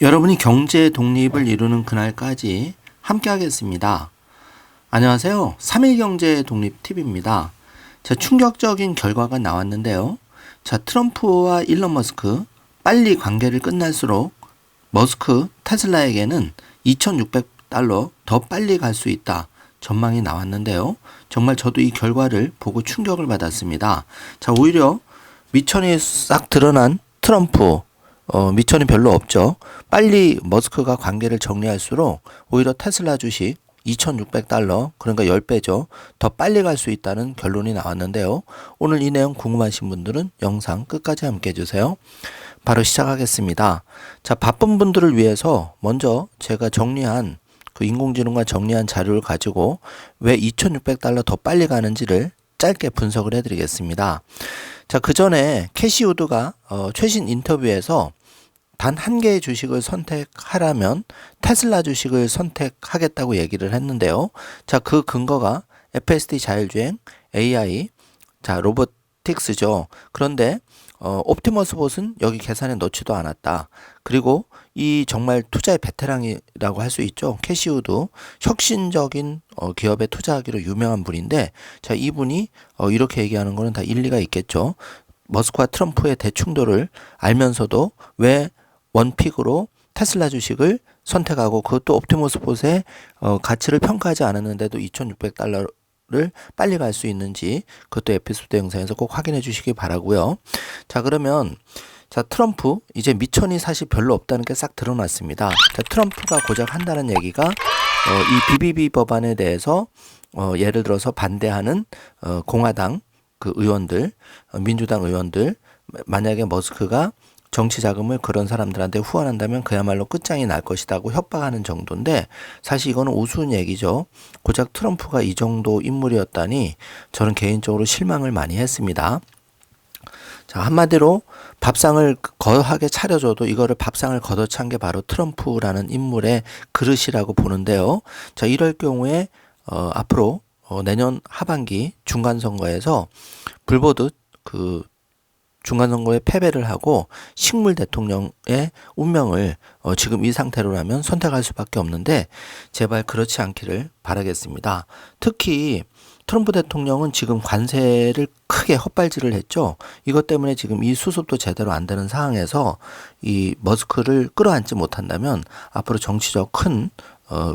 여러분이 경제 독립을 이루는 그날까지 함께 하겠습니다. 안녕하세요. 3일 경제 독립 팁입니다. 자, 충격적인 결과가 나왔는데요. 자, 트럼프와 일론 머스크 빨리 관계를 끝날수록 머스크 테슬라에게는 2,600달러 더 빨리 갈 수 있다. 전망이 나왔는데요. 정말 저도 이 결과를 보고 충격을 받았습니다. 자, 오히려 미천이 싹 드러난 트럼프 미천이 별로 없죠. 빨리 머스크가 관계를 정리할수록 오히려 테슬라 주식 2,600달러, 그러니까 10배죠. 더 빨리 갈 수 있다는 결론이 나왔는데요. 오늘 이 내용 궁금하신 분들은 영상 끝까지 함께 해주세요. 바로 시작하겠습니다. 자, 바쁜 분들을 위해서 먼저 제가 정리한 그 인공지능과 정리한 자료를 가지고 왜 2,600달러 더 빨리 가는지를 짧게 분석을 해드리겠습니다. 자, 그 전에 캐시 우드가 최신 인터뷰에서 단 한 개의 주식을 선택하라면 테슬라 주식을 선택하겠다고 얘기를 했는데요. 자, 그 근거가 FSD 자율주행, AI, 자, 로보틱스죠. 그런데 옵티머스 봇은 여기 계산에 넣지도 않았다. 그리고 이 정말 투자의 베테랑이라고 할 수 있죠. 캐시 우드, 혁신적인 기업에 투자하기로 유명한 분인데, 자, 이분이 이렇게 얘기하는 거는 다 일리가 있겠죠. 머스크와 트럼프의 대충돌을 알면서도 왜 원픽으로 테슬라 주식을 선택하고 그것도 옵티머스 봇의 가치를 평가하지 않았는데도 2,600달러를 빨리 갈 수 있는지 그것도 에피소드 영상에서 꼭 확인해 주시기 바라고요. 자, 그러면 자, 트럼프 이제 미천이 사실 별로 없다는 게 싹 드러났습니다. 자, 트럼프가 고작 한다는 얘기가 이 BBB 법안에 대해서 예를 들어서 반대하는 공화당 그 의원들, 민주당 의원들, 만약에 머스크가 정치 자금을 그런 사람들한테 후원한다면 그야말로 끝장이 날 것이라고 협박하는 정도인데, 사실 이거는 우스운 얘기죠. 고작 트럼프가 이 정도 인물이었다니 저는 개인적으로 실망을 많이 했습니다. 자, 한마디로 밥상을 거하게 차려줘도 이거를 밥상을 걷어찬 게 바로 트럼프라는 인물의 그릇이라고 보는데요. 자, 이럴 경우에 앞으로 내년 하반기 중간선거에서 불보듯 그 중간선거에 패배를 하고 식물 대통령의 운명을 지금 이 상태로라면 선택할 수밖에 없는데, 제발 그렇지 않기를 바라겠습니다. 특히 트럼프 대통령은 지금 관세를 크게 헛발질을 했죠. 이것 때문에 지금 이 수습도 제대로 안 되는 상황에서 이 머스크를 끌어안지 못한다면 앞으로 정치적 큰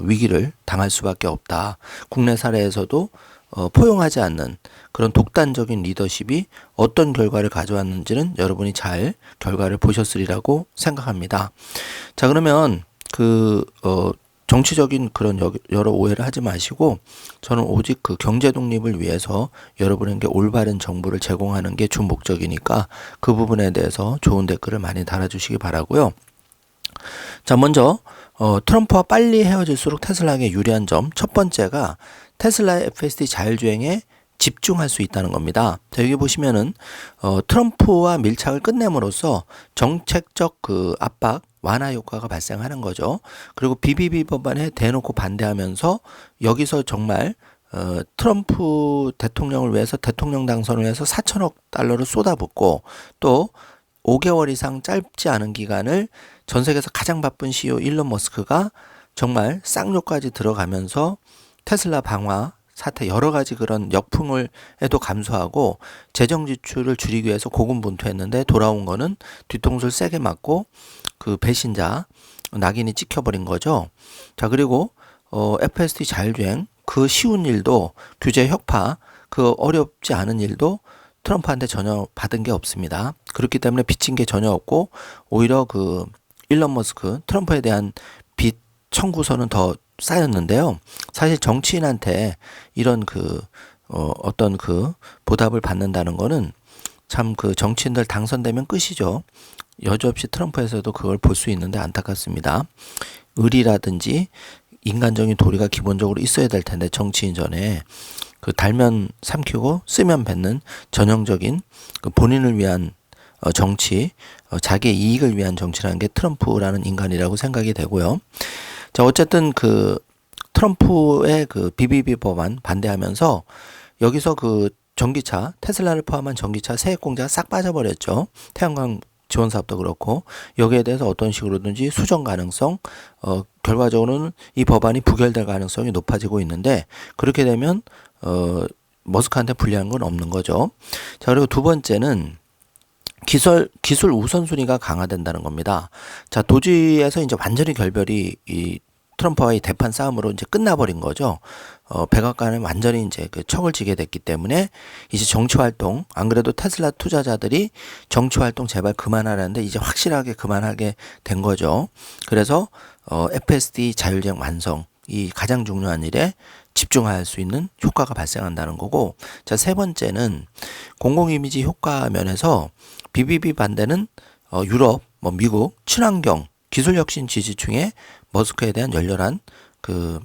위기를 당할 수밖에 없다. 국내 사례에서도 포용하지 않는 그런 독단적인 리더십이 어떤 결과를 가져왔는지는 여러분이 잘 결과를 보셨으리라고 생각합니다. 자, 그러면 정치적인 그런 여러 오해를 하지 마시고, 저는 오직 그 경제 독립을 위해서 여러분에게 올바른 정보를 제공하는 게 주 목적이니까 그 부분에 대해서 좋은 댓글을 많이 달아주시기 바라고요. 자, 먼저 트럼프와 빨리 헤어질수록 테슬라에게 유리한 점, 첫 번째가 테슬라의 FSD 자율주행에 집중할 수 있다는 겁니다. 자, 여기 보시면은 트럼프와 밀착을 끝냄으로써 정책적 그 압박 완화 효과가 발생하는 거죠. 그리고 BBB 법안에 대놓고 반대하면서 여기서 정말 트럼프 대통령을 위해서 대통령 당선을 위해서 4천억 달러를 쏟아붓고 또 5개월 이상 짧지 않은 기간을 전 세계에서 가장 바쁜 CEO 일론 머스크가 정말 쌍욕까지 들어가면서 테슬라 방화 사태 여러 가지 그런 역풍을 해도 감수하고 재정 지출을 줄이기 위해서 고군분투했는데 돌아온 거는 뒤통수를 세게 맞고 그 배신자 낙인이 찍혀버린 거죠. 자, 그리고 FSD 자율주행 그 쉬운 일도, 규제 혁파 그 어렵지 않은 일도 트럼프한테 전혀 받은 게 없습니다. 그렇기 때문에 빚진 게 전혀 없고 오히려 그 일론 머스크 트럼프에 대한 빚 청구서는 더 쌓였는데요. 사실 정치인한테 이런 어떤 보답을 받는다는 거는 참 그 정치인들 당선되면 끝이죠. 여지없이 트럼프에서도 그걸 볼 수 있는데 안타깝습니다. 의리라든지 인간적인 도리가 기본적으로 있어야 될 텐데, 정치인 전에 그 달면 삼키고 쓰면 뱉는 전형적인 그 본인을 위한 정치, 자기의 이익을 위한 정치라는 게 트럼프라는 인간이라고 생각이 되고요. 자, 어쨌든 그 트럼프의 그 BBB 법안 반대하면서 여기서 그 전기차, 테슬라를 포함한 전기차 세액 공제가 싹 빠져버렸죠. 태양광 지원 사업도 그렇고 여기에 대해서 어떤 식으로든지 수정 가능성, 결과적으로는 이 법안이 부결될 가능성이 높아지고 있는데 그렇게 되면 머스크한테 불리한 건 없는 거죠. 자, 그리고 두 번째는 기술 우선순위가 강화된다는 겁니다. 자, 도지에서 이제 완전히 결별이 이 트럼프와의 대판 싸움으로 이제 끝나버린 거죠. 백악관은 완전히 이제 그 척을 지게 됐기 때문에 이제 정치 활동, 안 그래도 테슬라 투자자들이 정치 활동 제발 그만하라는데 이제 확실하게 그만하게 된 거죠. 그래서 FSD 자율주행 완성, 이 가장 중요한 일에 집중할 수 있는 효과가 발생한다는 거고, 자, 세 번째는 공공 이미지 효과 면에서 BBB 반대는 유럽, 미국, 친환경, 기술 혁신 지지층에 머스크에 대한 열렬한 그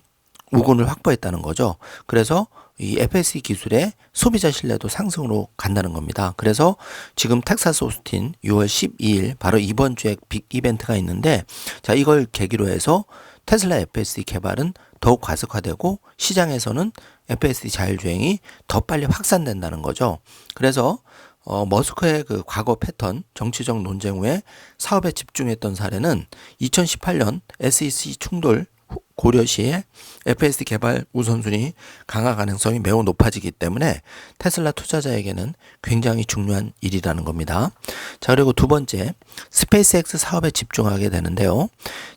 우군을 확보했다는 거죠. 그래서 이 FSD 기술의 소비자 신뢰도 상승으로 간다는 겁니다. 그래서 지금 텍사스 오스틴 6월 12일 바로 이번 주에 빅 이벤트가 있는데, 자, 이걸 계기로 해서 테슬라 FSD 개발은 더욱 가속화되고 시장에서는 FSD 자율주행이 더 빨리 확산된다는 거죠. 그래서 머스크의 그 과거 패턴, 정치적 논쟁 후에 사업에 집중했던 사례는 2018년 SEC 충돌 고려 시에 FSD 개발 우선순위 강화 가능성이 매우 높아지기 때문에 테슬라 투자자에게는 굉장히 중요한 일이라는 겁니다. 자, 그리고 두 번째, 스페이스X 사업에 집중하게 되는데요.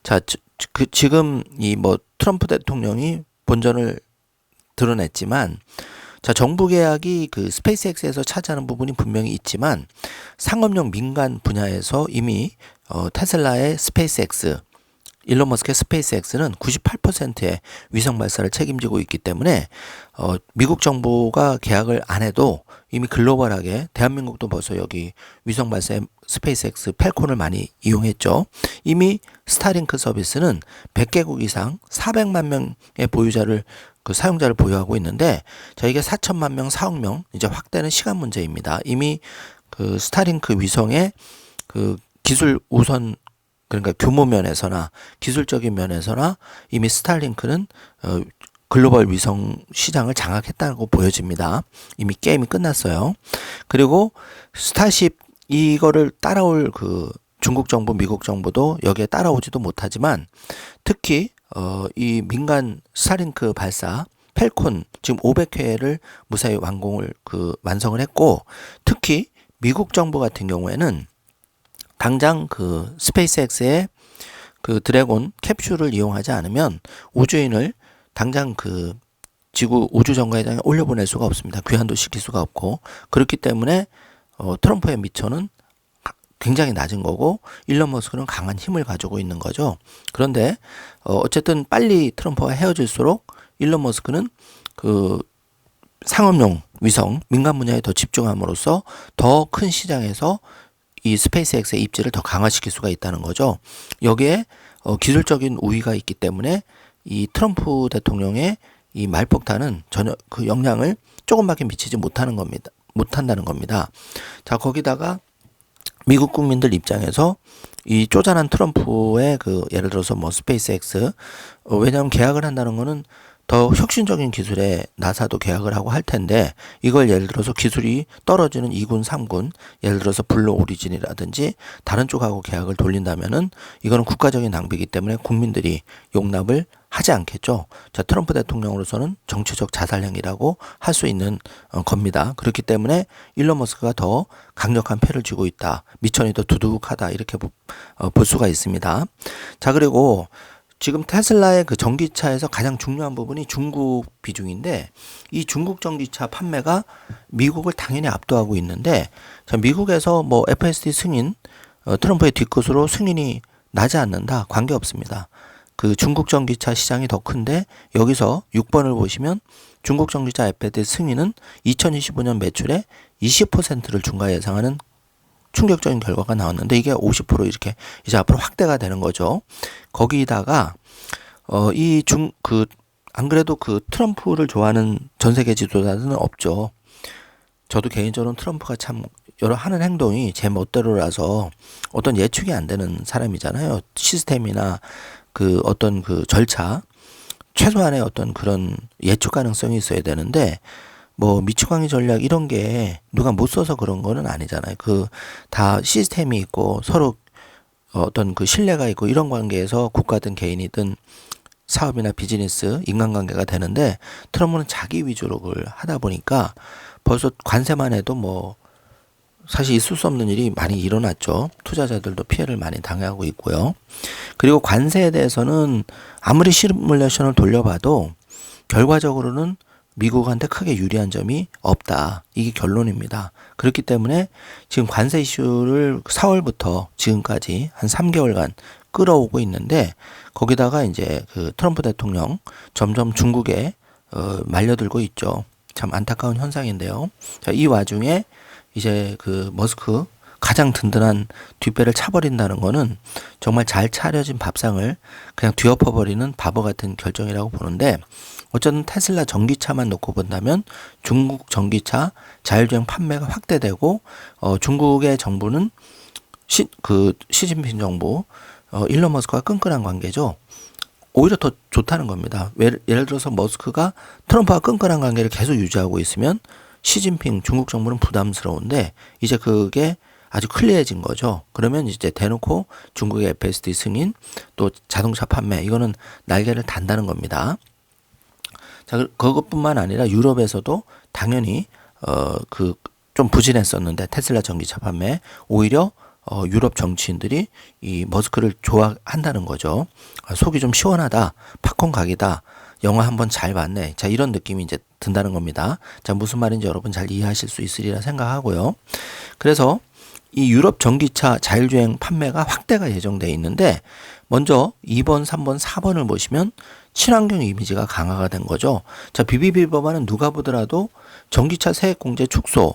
자, 지금 이 트럼프 대통령이 본전을 드러냈지만, 자, 정부 계약이 그 스페이스X에서 차지하는 부분이 분명히 있지만 상업용 민간 분야에서 이미 테슬라의 스페이스X, 일론 머스크의 스페이스X는 98%의 위성 발사를 책임지고 있기 때문에 미국 정부가 계약을 안 해도 이미 글로벌하게, 대한민국도 벌써 여기 위성 발사에 스페이스X 펠콘을 많이 이용했죠. 이미 스타링크 서비스는 100개국 이상 400만 명의 사용자를 보유하고 있는데, 자, 이게 4천만 명, 4억 명 이제 확대는 시간 문제입니다. 이미 그 스타링크 위성의 그 기술 우선, 그러니까 규모 면에서나 기술적인 면에서나 이미 스타링크는 글로벌 위성 시장을 장악했다고 보여집니다. 이미 게임이 끝났어요. 그리고 스타쉽 이거를 따라올 그 중국 정부, 미국 정부도 여기에 따라오지도 못하지만 특히 이 민간 스타링크 발사 펠콘 지금 500회를 무사히 완성을 했고, 특히 미국 정부 같은 경우에는 당장 그 스페이스X의 그 드래곤 캡슐을 이용하지 않으면 우주인을 당장 그 지구 우주 정거장에 올려보낼 수가 없습니다. 귀환도 시킬 수가 없고, 그렇기 때문에 트럼프의 미천은 굉장히 낮은 거고 일론 머스크는 강한 힘을 가지고 있는 거죠. 그런데 어쨌든 빨리 트럼프와 헤어질수록 일론 머스크는 그 상업용 위성 민간 분야에 더 집중함으로써 더 큰 시장에서 이 스페이스X의 입지를 더 강화시킬 수가 있다는 거죠. 여기에 기술적인 우위가 있기 때문에 이 트럼프 대통령의 이 말폭탄은 전혀 그 영향을 조금밖에 미치지 못한다는 겁니다. 자, 거기다가 미국 국민들 입장에서 이 쪼잔한 트럼프의 그 예를 들어서 스페이스X, 왜냐하면 계약을 한다는 거는 더 혁신적인 기술에 나사도 계약을 하고 할 텐데, 이걸 예를 들어서 기술이 떨어지는 2군, 3군, 예를 들어서 블루 오리진이라든지 다른 쪽하고 계약을 돌린다면은 이거는 국가적인 낭비이기 때문에 국민들이 용납을 하지 않겠죠. 자, 트럼프 대통령으로서는 정치적 자살행위라고 할 수 있는 겁니다. 그렇기 때문에 일론 머스크가 더 강력한 패를 쥐고 있다, 미천이 더 두둑하다, 이렇게 볼 수가 있습니다. 자, 그리고 지금 테슬라의 그 전기차에서 가장 중요한 부분이 중국 비중인데, 이 중국 전기차 판매가 미국을 당연히 압도하고 있는데, 자, 미국에서 FSD 승인, 트럼프의 뒤끝으로 승인이 나지 않는다, 관계없습니다. 그 중국 전기차 시장이 더 큰데, 여기서 6번을 보시면 중국 전기차 FSD 승인은 2025년 매출의 20%를 중과 예상하는 충격적인 결과가 나왔는데, 이게 50% 이렇게 이제 앞으로 확대가 되는 거죠. 거기다가 안 그래도 그 트럼프를 좋아하는 전 세계 지도자들은 없죠. 저도 개인적으로는 트럼프가 참 여러 하는 행동이 제 멋대로라서 어떤 예측이 안 되는 사람이잖아요. 시스템이나 그 어떤 그 절차, 최소한의 어떤 그런 예측 가능성이 있어야 되는데, 뭐 미치광이 전략 이런 게 누가 못 써서 그런 거는 아니잖아요. 그 다 시스템이 있고 서로 어떤 그 신뢰가 있고 이런 관계에서 국가든 개인이든 사업이나 비즈니스, 인간관계가 되는데 트럼프는 자기 위주로 그걸 하다 보니까 벌써 관세만 해도 뭐 사실 있을 수 없는 일이 많이 일어났죠. 투자자들도 피해를 많이 당하고 있고요. 그리고 관세에 대해서는 아무리 시뮬레이션을 돌려봐도 결과적으로는 미국한테 크게 유리한 점이 없다. 이게 결론입니다. 그렇기 때문에 지금 관세 이슈를 4월부터 지금까지 한 3개월간 끌어오고 있는데 거기다가 이제 그 트럼프 대통령 점점 중국에 말려들고 있죠. 참 안타까운 현상인데요. 자, 이 와중에 이제 그 머스크 가장 든든한 뒷배를 차버린다는 거는 정말 잘 차려진 밥상을 그냥 뒤엎어버리는 바보 같은 결정이라고 보는데 어쨌든 테슬라 전기차만 놓고 본다면 중국 전기차 자율주행 판매가 확대되고 중국의 정부는 시진핑 정부 일론 머스크와 끈끈한 관계죠. 오히려 더 좋다는 겁니다. 예를 들어서 머스크가 트럼프와 끈끈한 관계를 계속 유지하고 있으면 시진핑 중국 정부는 부담스러운데 이제 그게 아주 클리어해진 거죠. 그러면 이제 대놓고 중국의 FSD 승인 또 자동차 판매 이거는 날개를 단다는 겁니다. 자, 그것뿐만 아니라 유럽에서도 당연히 그 좀 부진했었는데 테슬라 전기차 판매 오히려 유럽 정치인들이 이 머스크를 좋아한다는 거죠. 속이 좀 시원하다. 팝콘 각이다. 영화 한번 잘 봤네. 자, 이런 느낌이 이제 든다는 겁니다. 자, 무슨 말인지 여러분 잘 이해하실 수 있으리라 생각하고요. 그래서 이 유럽 전기차 자율주행 판매가 확대가 예정되어 있는데 먼저 2번, 3번, 4번을 보시면 친환경 이미지가 강화가 된 거죠. 자, BBB 법안은 누가 보더라도 전기차 세액 공제 축소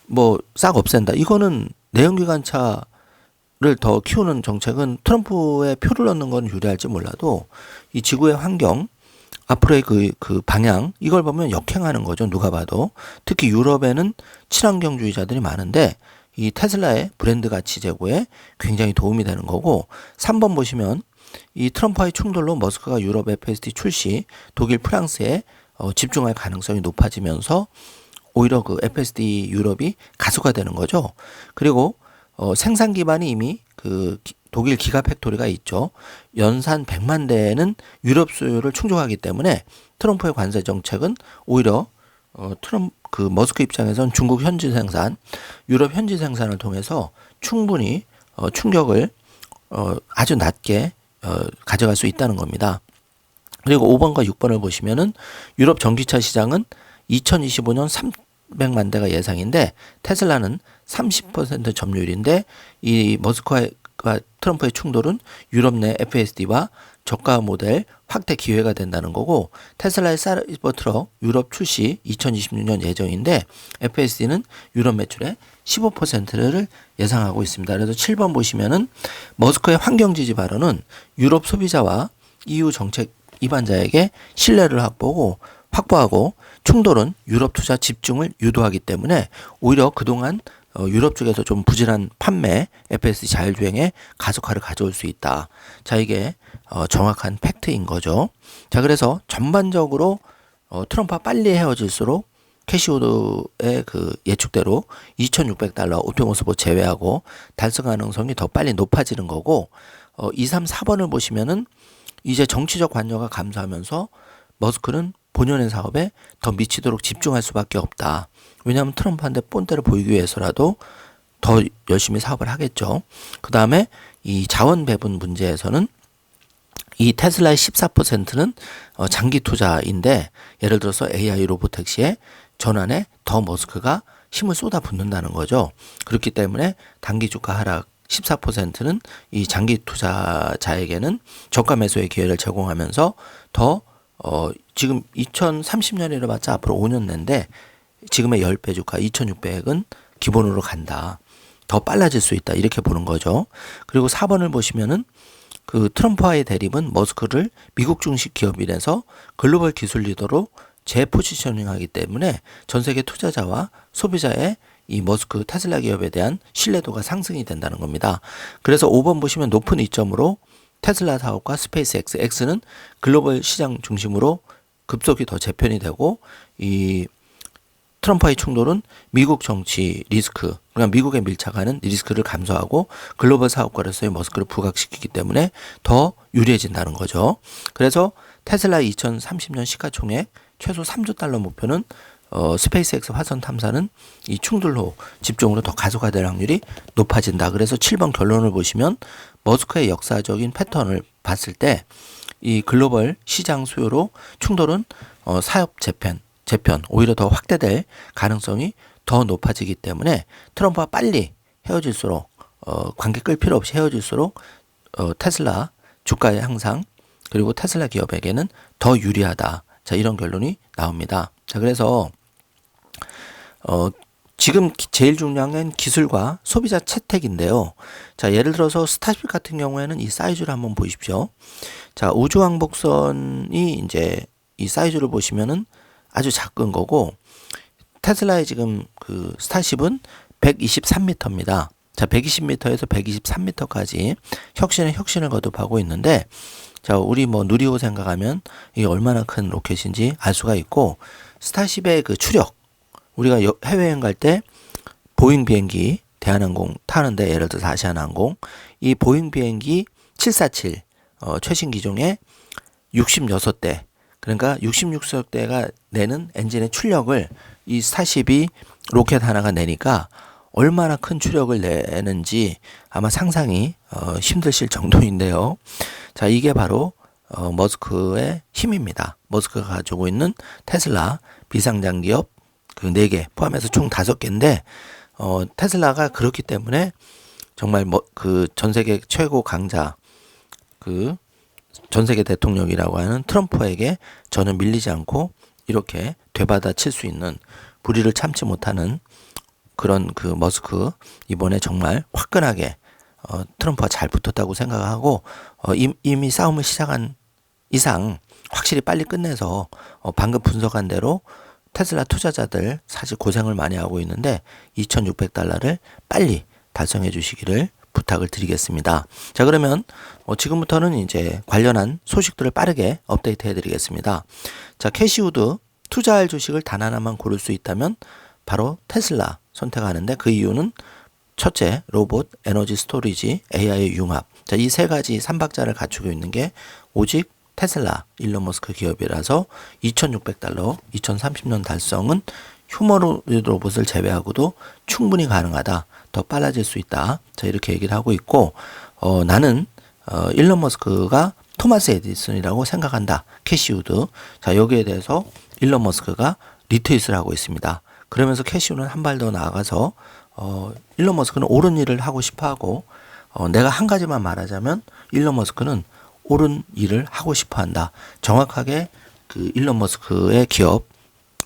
뭐 싹 없앤다. 이거는 내연기관차를 더 키우는 정책은 트럼프의 표를 얻는 건 유리할지 몰라도 이 지구의 환경 앞으로의 그 방향 이걸 보면 역행하는 거죠. 누가 봐도. 특히 유럽에는 친환경주의자들이 많은데 이 테슬라의 브랜드 가치 제고에 굉장히 도움이 되는 거고 3번 보시면 이 트럼프와의 충돌로 머스크가 유럽 FSD 출시 독일 프랑스에 집중할 가능성이 높아지면서 오히려 그 FSD 유럽이 가속화되는 거죠. 그리고 생산 기반이 이미 그 독일 기가 팩토리가 있죠. 연산 100만 대는 유럽 수요를 충족하기 때문에 트럼프의 관세 정책은 오히려 그 머스크 입장에선 중국 현지 생산, 유럽 현지 생산을 통해서 충분히 충격을 아주 낮게 가져갈 수 있다는 겁니다. 그리고 5번과 6번을 보시면은 유럽 전기차 시장은 2025년 300만 대가 예상인데 테슬라는 30% 점유율인데 이 머스크와 트럼프의 충돌은 유럽 내 FSD와 저가 모델 확대 기회가 된다는 거고 테슬라의 사이버트럭 유럽 출시 2026년 예정인데 FSD는 유럽 매출의 15%를 예상하고 있습니다. 그래서 7번 보시면은 머스크의 환경 지지 발언은 유럽 소비자와 EU 정책 입안자에게 신뢰를 확보하고 충돌은 유럽 투자 집중을 유도하기 때문에 오히려 그동안 유럽 쪽에서 좀 부진한 판매 FSD 자율주행의 가속화를 가져올 수 있다. 자, 이게 정확한 팩트인 거죠. 자, 그래서 전반적으로 트럼프와 빨리 헤어질수록 캐시우드의 그 예측대로 $2,600 옵티머스 제외하고 달성 가능성이 더 빨리 높아지는 거고 2, 3, 4번을 보시면은 이제 정치적 관여가 감소하면서 머스크는 본연의 사업에 더 미치도록 집중할 수밖에 없다. 왜냐하면 트럼프한테 본때를 보이기 위해서라도 더 열심히 사업을 하겠죠. 그 다음에 이 자원 배분 문제에서는 이 테슬라의 14%는 장기 투자인데 예를 들어서 AI 로보택시의 전환에 더 머스크가 힘을 쏟아붓는다는 거죠. 그렇기 때문에 단기 주가 하락 14%는 이 장기 투자자에게는 저가 매수의 기회를 제공하면서 더 지금 2030년이라 봤자 앞으로 5년 내인데 지금의 10배 주가 2,600은 기본으로 간다. 더 빨라질 수 있다. 이렇게 보는 거죠. 그리고 4번을 보시면은 그 트럼프와의 대립은 머스크를 미국 중식 기업이라서 글로벌 기술 리더로 재포지셔닝하기 때문에 전 세계 투자자와 소비자의 이 머스크 테슬라 기업에 대한 신뢰도가 상승이 된다는 겁니다. 그래서 5번 보시면 높은 이점으로 테슬라 사업과 스페이스X, X는 글로벌 시장 중심으로 급속히 더 재편이 되고 이 트럼프와의 충돌은 미국 정치 리스크, 그러니까 미국에 밀착하는 리스크를 감소하고 글로벌 사업가로서의 머스크를 부각시키기 때문에 더 유리해진다는 거죠. 그래서 테슬라의 2030년 시가총액 최소 3조 달러 목표는 스페이스X 화성 탐사는 이 충돌로 집중으로 더 가속화될 확률이 높아진다. 그래서 7번 결론을 보시면 머스크의 역사적인 패턴을 봤을 때 이 글로벌 시장 수요로 충돌은 사업 재편 오히려 더 확대될 가능성이 더 높아지기 때문에 트럼프와 빨리 헤어질수록 관계 끌 필요 없이 헤어질수록 테슬라 주가의 향상 그리고 테슬라 기업에게는 더 유리하다. 자, 이런 결론이 나옵니다. 자, 그래서 지금 제일 중요한 건 기술과 소비자 채택인데요. 자, 예를 들어서 스타쉽 같은 경우에는 이 사이즈를 한번 보십시오. 자, 우주왕복선이 이제 이 사이즈를 보시면은 아주 작은 거고, 테슬라의 지금 그 스타쉽은 123m입니다. 자, 120m에서 123m까지 혁신을 거듭하고 있는데, 자, 우리 뭐 누리호 생각하면 이게 얼마나 큰 로켓인지 알 수가 있고, 스타쉽의 그 추력, 우리가 해외여행 갈 때 보잉 비행기 대한항공 타는데 예를 들어서 아시아나항공 이 보잉 비행기 747 최신 기종의 66대 그러니까 66대가 내는 엔진의 출력을 이 스타쉽이 로켓 하나가 내니까 얼마나 큰 추력을 내는지 아마 상상이 힘드실 정도인데요. 자, 이게 바로 머스크의 힘입니다. 머스크가 가지고 있는 테슬라 비상장 기업 그 4개 포함해서 총 5개인데 테슬라가 그렇기 때문에 정말 그 전 세계 최고 강자 그 전 세계 대통령이라고 하는 트럼프에게 전혀 밀리지 않고 이렇게 되받아 칠 수 있는 불의를 참지 못하는 그런 그 머스크 이번에 정말 화끈하게 트럼프와 잘 붙었다고 생각하고 이미 싸움을 시작한 이상 확실히 빨리 끝내서 방금 분석한 대로 테슬라 투자자들 사실 고생을 많이 하고 있는데 2,600달러를 빨리 달성해 주시기를 부탁을 드리겠습니다. 자, 그러면 지금부터는 이제 관련한 소식들을 빠르게 업데이트 해 드리겠습니다. 자, 캐시우드 투자할 주식을 단 하나만 고를 수 있다면 바로 테슬라 선택하는데 그 이유는 첫째, 로봇, 에너지 스토리지, AI의 융합. 자, 이 세 가지 삼박자를 갖추고 있는 게 오직 테슬라, 일론 머스크 기업이라서 2,600달러 2030년 달성은 휴머노이드 로봇을 제외하고도 충분히 가능하다. 더 빨라질 수 있다. 자, 이렇게 얘기를 하고 있고 나는 일론 머스크가 토마스 에디슨이라고 생각한다. 캐시우드. 자, 여기에 대해서 일론 머스크가 리트윗을 하고 있습니다. 그러면서 캐시우는 한 발 더 나아가서 일론 머스크는 옳은 일을 하고 싶어 하고 내가 한 가지만 말하자면 일론 머스크는 옳은 일을 하고 싶어 한다. 정확하게 그 일론 머스크의 기업,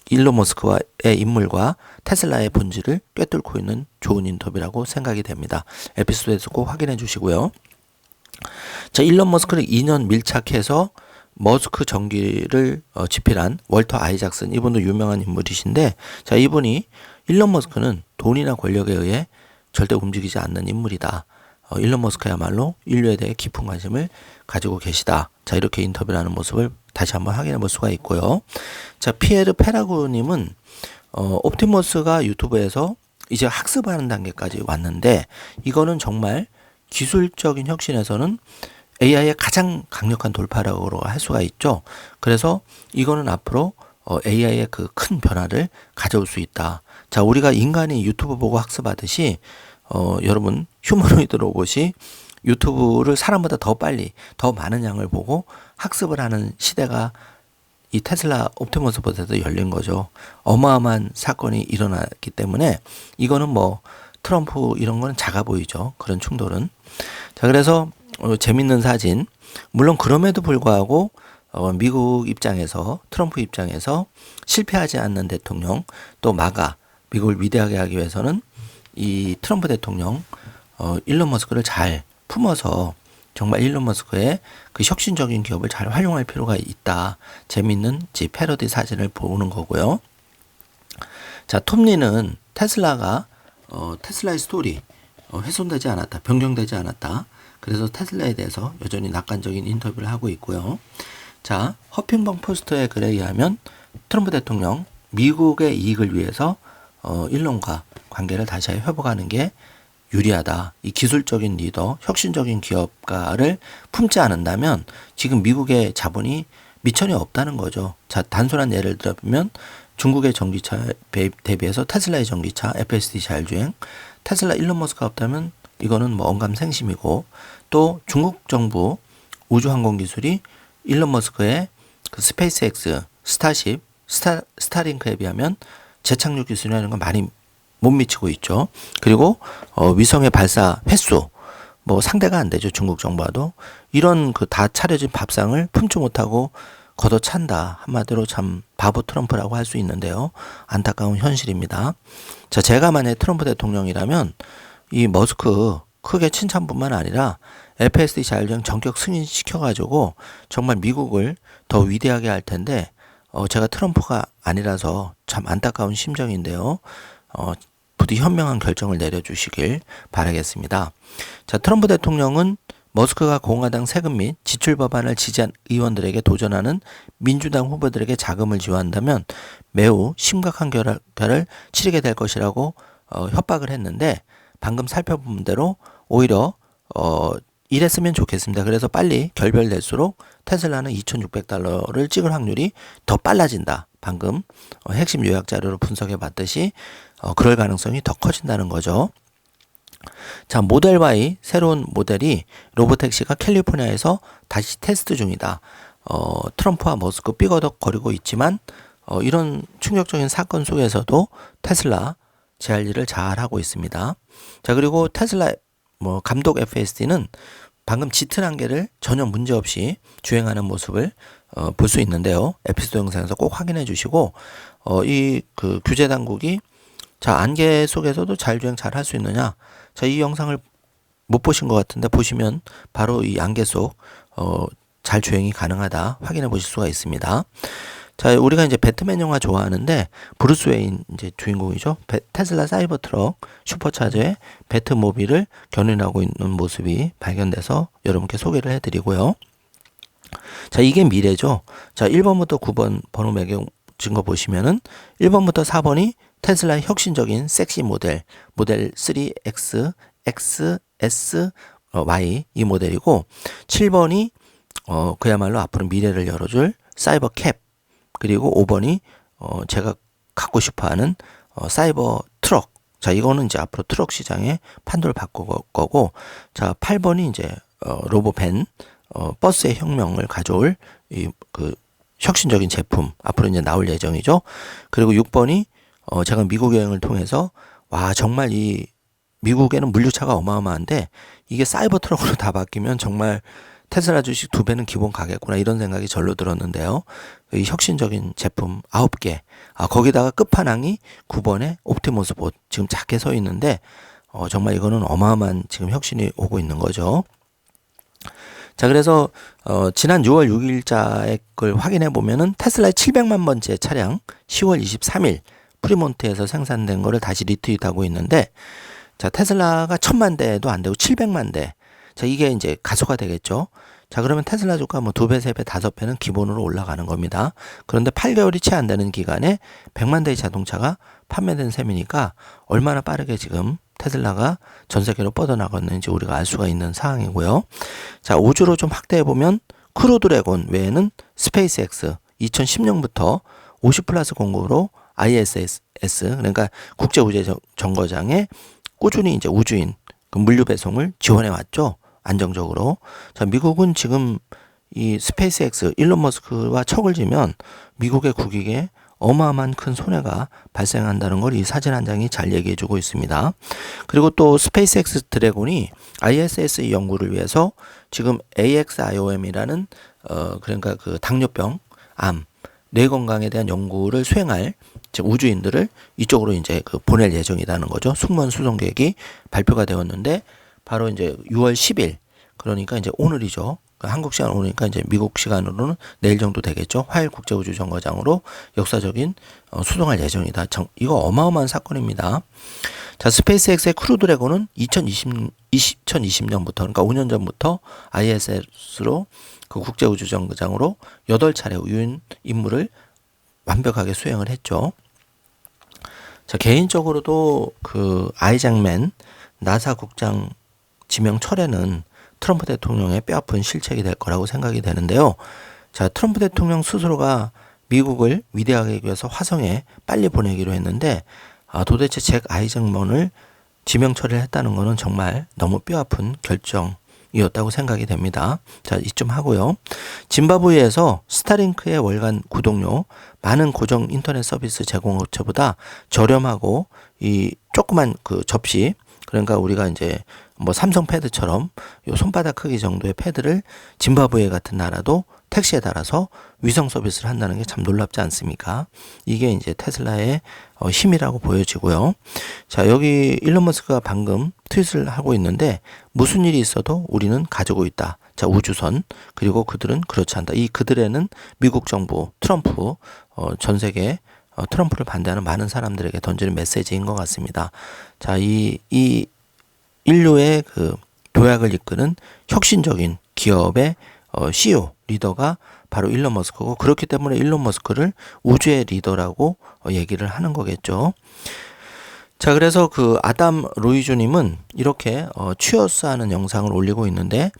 일론 머스크의 인물과 테슬라의 본질을 꿰뚫고 있는 좋은 인터뷰라고 생각이 됩니다. 에피소드에서 꼭 확인해 주시고요. 자, 일론 머스크를 2년 밀착해서 머스크 전기를 집필한 월터 아이작슨, 이분도 유명한 인물이신데, 자, 이분이 일론 머스크는 돈이나 권력에 의해 절대 움직이지 않는 인물이다. 일론 머스크야말로 인류에 대해 깊은 관심을 가지고 계시다. 자, 이렇게 인터뷰를 하는 모습을 다시 한번 확인해 볼 수가 있고요. 자, 피에르 페라고님은 옵티머스가 유튜브에서 이제 학습하는 단계까지 왔는데 이거는 정말 기술적인 혁신에서는 AI의 가장 강력한 돌파라고 할 수가 있죠. 그래서 이거는 앞으로 AI의 그 큰 변화를 가져올 수 있다. 자, 우리가 인간이 유튜브 보고 학습하듯이 여러분 휴머노이드 로봇이 유튜브를 사람보다 더 빨리 더 많은 양을 보고 학습을 하는 시대가 이 테슬라 옵티머스보다도 열린 거죠. 어마어마한 사건이 일어났기 때문에 이거는 뭐 트럼프 이런 거는 작아 보이죠. 그런 충돌은. 자, 그래서 재밌는 사진. 물론 그럼에도 불구하고 미국 입장에서 트럼프 입장에서 실패하지 않는 대통령 또 마가 미국을 위대하게 하기 위해서는 이 트럼프 대통령 일론 머스크를 잘 품어서 정말 일론 머스크의 그 혁신적인 기업을 잘 활용할 필요가 있다. 재밌는 패러디 사진을 보는 거고요. 자, 톰리는 테슬라가 테슬라의 스토리 훼손되지 않았다. 변경되지 않았다. 그래서 테슬라에 대해서 여전히 낙관적인 인터뷰를 하고 있고요. 자, 허핑턴 포스트의 글에 의하면 트럼프 대통령 미국의 이익을 위해서 일론과 관계를 다시 회복하는 게 유리하다. 이 기술적인 리더, 혁신적인 기업가를 품지 않는다면 지금 미국의 자본이 미천이 없다는 거죠. 자, 단순한 예를 들어보면 중국의 전기차 대비해서 테슬라의 전기차, FSD 자율주행, 테슬라 일론 머스크가 없다면 이거는 뭐 언감생심이고, 또 중국 정부 우주항공 기술이 일론 머스크의 그 스페이스X, 스타쉽, 스타링크에 비하면 재착륙 기술이라는 건 많이 못 미치고 있죠. 그리고 위성의 발사 횟수 뭐 상대가 안 되죠. 중국 정부와도. 이런 그 다 차려진 밥상을 품지 못하고 걷어찬다. 한마디로 참 바보 트럼프라고 할 수 있는데요. 안타까운 현실입니다. 자, 제가 만약에 트럼프 대통령이라면 이 머스크 크게 칭찬뿐만 아니라 FSD 자율주행 전격 승인시켜가지고 정말 미국을 더 위대하게 할 텐데, 제가 트럼프가 아니라서 참 안타까운 심정인데요. 부디 현명한 결정을 내려주시길 바라겠습니다. 자, 트럼프 대통령은 머스크가 공화당 세금 및 지출 법안을 지지한 의원들에게 도전하는 민주당 후보들에게 자금을 지원한다면 매우 심각한 결과를 치르게 될 것이라고 협박을 했는데, 방금 살펴본 대로 오히려 이랬으면 좋겠습니다. 그래서 빨리 결별될수록 테슬라는 $2,600를 찍을 확률이 더 빨라진다. 방금 핵심 요약 자료로 분석해 봤듯이 그럴 가능성이 더 커진다는 거죠. 자, 모델 Y 새로운 모델이 로보택시가 캘리포니아에서 다시 테스트 중이다. 트럼프와 머스크 삐거덕거리고 있지만 이런 충격적인 사건 속에서도 테슬라 제 할 일을 잘 하고 있습니다. 자, 그리고 테슬라 감독 FSD는 방금 짙은 안개를 전혀 문제없이 주행하는 모습을 볼 수 있는데요. 에피소드 영상에서 꼭 확인해 주시고, 이 그 규제 당국이 자, 안개 속에서도 자율주행 잘 할 수 있느냐? 자, 이 영상을 못 보신 것 같은데 보시면 바로 이 안개 속 잘 주행이 가능하다 확인해 보실 수가 있습니다. 자, 우리가 이제 배트맨 영화 좋아하는데 브루스 웨인 이제 주인공이죠. 테슬라 사이버 트럭 슈퍼차저의 배트모빌을 견인하고 있는 모습이 발견돼서 여러분께 소개를 해드리고요. 자, 이게 미래죠. 자, 1번부터 9번 번호 매겨 증거 보시면은 1번부터 4번이 테슬라의 혁신적인 섹시 모델 3X, X, S, Y 이 모델이고, 7번이 그야말로 앞으로 미래를 열어줄 사이버 캡, 그리고 5번이 제가 갖고 싶어하는 사이버 트럭. 자, 이거는 이제 앞으로 트럭 시장에 판도를 바꿀 거고, 자, 8번이 이제 로보밴, 버스의 혁명을 가져올 그 혁신적인 제품 앞으로 이제 나올 예정이죠. 그리고 6번이 제가 미국 여행을 통해서 와, 정말 이 미국에는 물류차가 어마어마한데 이게 사이버 트럭으로 다 바뀌면 정말 테슬라 주식 2배는 기본 가겠구나, 이런 생각이 절로 들었는데요. 이 혁신적인 제품 9개, 거기다가 끝판왕이 9번에 옵티머스 봇 지금 작게 서 있는데 정말 이거는 어마어마한 지금 혁신이 오고 있는 거죠. 자, 그래서 지난 6월 6일자의 걸 확인해 보면은 테슬라의 700만 번째 차량 10월 23일 프리몬트에서 생산된 거를 다시 리트윗하고 있는데, 자, 테슬라가 1000만 대도 안 되고 700만 대. 자, 이게 이제 가소가 되겠죠. 자, 그러면 테슬라 주가 2배, 3배, 5배는 기본으로 올라가는 겁니다. 그런데 8개월이 채 안 되는 기간에 100만 대의 자동차가 판매된 셈이니까 얼마나 빠르게 지금 테슬라가 전 세계로 뻗어나갔는지 우리가 알 수가 있는 상황이고요. 자, 우주로 좀 확대해 보면 크루 드래곤 외에는 스페이스X 2010년부터 50 플러스 공구로 ISS, 그러니까 국제 우주 정거장에 꾸준히 이제 우주인 물류 배송을 지원해 왔죠. 안정적으로. 자, 미국은 지금 이 스페이스X 일론 머스크와 척을 지면 미국의 국익에 어마어마한 큰 손해가 발생한다는 걸 이 사진 한 장이 잘 얘기해 주고 있습니다. 그리고 또 스페이스X 드래곤이 ISS 연구를 위해서 지금 AXIOM이라는 그러니까 그 당뇨병, 암, 뇌 건강에 대한 연구를 수행할 우주인들을 이쪽으로 이제 그 보낼 예정이라는 거죠. 승무원 수송 계획이 발표가 되었는데 바로 이제 6월 10일, 그러니까 이제 오늘이죠. 한국 시간 오니까 이제 미국 시간으로는 내일 정도 되겠죠. 화일 국제우주정거장으로 역사적인 수송할 예정이다. 이거 어마어마한 사건입니다. 자, 스페이스X의 크루 드래곤은 2020년부터 그러니까 5년 전부터 ISS로 그 국제우주정거장으로 8차례 우주인 임무를 완벽하게 수행을 했죠. 자, 개인적으로도 그 아이작맨 나사 국장 지명 철회는 트럼프 대통령의 뼈아픈 실책이 될 거라고 생각이 되는데요. 자, 트럼프 대통령 스스로가 미국을 위대하게 하기 위해서 화성에 빨리 보내기로 했는데 도대체 잭 아이작먼을 지명 처리를 했다는 것은 정말 너무 뼈아픈 결정이었다고 생각이 됩니다. 자, 이쯤 하고요. 짐바브웨에서 스타링크의 월간 구독료 많은 고정 인터넷 서비스 제공업체보다 저렴하고 이 조그만 그 접시, 그러니까 우리가 이제 뭐 삼성 패드처럼 요 손바닥 크기 정도의 패드를 짐바브웨 같은 나라도 택시에 달아서 위성 서비스를 한다는 게 참 놀랍지 않습니까? 이게 이제 테슬라의 힘이라고 보여지고요. 자, 여기 일론 머스크가 방금 트윗을 하고 있는데 무슨 일이 있어도 우리는 가지고 있다. 자, 우주선. 그리고 그들은 그렇지 않다. 이 그들에는 미국 정부, 트럼프, 전 세계 트럼프를 반대하는 많은 사람들에게 던지는 메시지인 것 같습니다. 자, 이 인류의 그 도약을 이끄는 혁신적인 기업의 CEO 리더가 바로 일론 머스크고, 그렇기 때문에 일론 머스크를 우주의 리더라고 얘기를 하는 거겠죠. 자, 그래서 그 아담 로이주님은 이렇게 취어스하는 영상을 올리고 있는데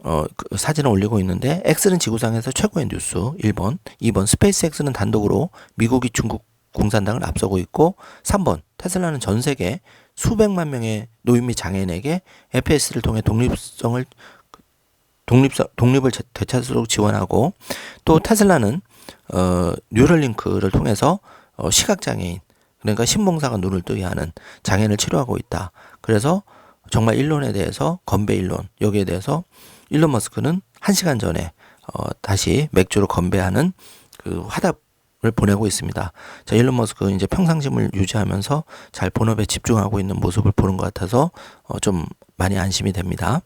그 사진을 올리고 있는데, X는 지구상에서 최고의 뉴스 1번, 2번 스페이스X는 단독으로 미국이 중국 공산당을 앞서고 있고, 3번 테슬라는 전 세계 수백만 명의 노인 및 장애인에게 FS를 통해 독립을 되찾도록 지원하고, 또 테슬라는 뉴럴링크를 통해서 시각장애인, 그러니까 신봉사가 눈을 뜨게 하는 장애인을 치료하고 있다. 그래서 정말 일론에 대해서 건배 일론, 여기에 대해서 일론 머스크는 1시간 전에 다시 맥주로 건배하는 그 화답을 보내고 있습니다. 자, 일론 머스크 이제 평상심을 유지하면서 잘 본업에 집중하고 있는 모습을 보는 것 같아서 좀 많이 안심이 됩니다.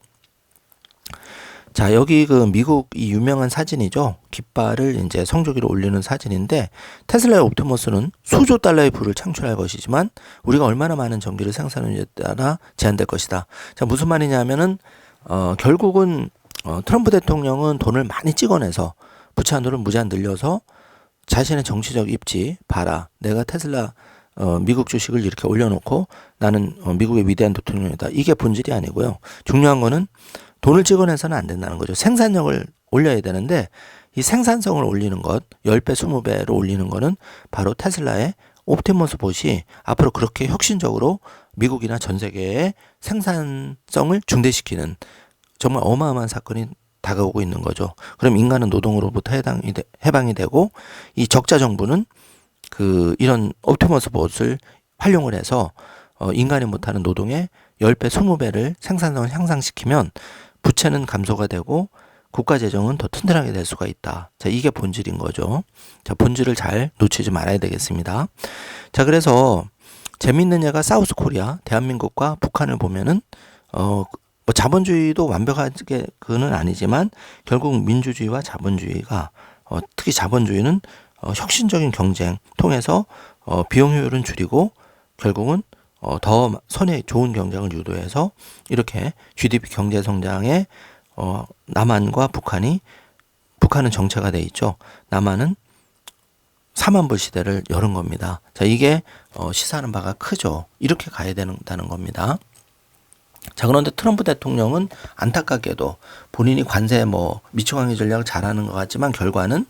자, 여기 그 미국 이 유명한 사진이죠. 깃발을 이제 성조기로 올리는 사진인데, 테슬라의 옵티머스는 수조 달러의 부를 창출할 것이지만 우리가 얼마나 많은 전기를 생산하느냐에 따라 제한될 것이다. 자, 무슨 말이냐면은 결국은 트럼프 대통령은 돈을 많이 찍어내서 부채한도를 무제한 늘려서 자신의 정치적 입지, 봐라, 내가 테슬라 미국 주식을 이렇게 올려놓고 나는 미국의 위대한 대통령이다. 이게 본질이 아니고요. 중요한 거는 돈을 찍어내서는 안 된다는 거죠. 생산력을 올려야 되는데, 이 생산성을 올리는 것, 10배, 20배로 올리는 거는 바로 테슬라의 옵티머스 봇이 앞으로 그렇게 혁신적으로 미국이나 전 세계의 생산성을 중대시키는 정말 어마어마한 사건이 다가오고 있는 거죠. 그럼 인간은 노동으로부터 해방이 되고, 이 적자 정부는 이런 옵티머스 봇을 활용을 해서 인간이 못하는 노동의 10배, 20배를 생산성을 향상시키면 부채는 감소가 되고 국가 재정은 더 튼튼하게 될 수가 있다. 자, 이게 본질인 거죠. 자, 본질을 잘 놓치지 말아야 되겠습니다. 자, 그래서 재밌는 예가 사우스 코리아, 대한민국과 북한을 보면은 뭐 자본주의도 완벽하게 그는 아니지만 결국 민주주의와 자본주의가 특히 자본주의는 혁신적인 경쟁 통해서 비용 효율은 줄이고 결국은 더 선의 좋은 경쟁을 유도해서 이렇게 GDP 경제 성장에 남한과 북한은 정체가 돼 있죠. 남한은 4만 불 시대를 열은 겁니다. 자, 이게 시사하는 바가 크죠. 이렇게 가야 된다는 겁니다. 자, 그런데 트럼프 대통령은 안타깝게도 본인이 관세 미치광이 전략을 잘하는 것 같지만 결과는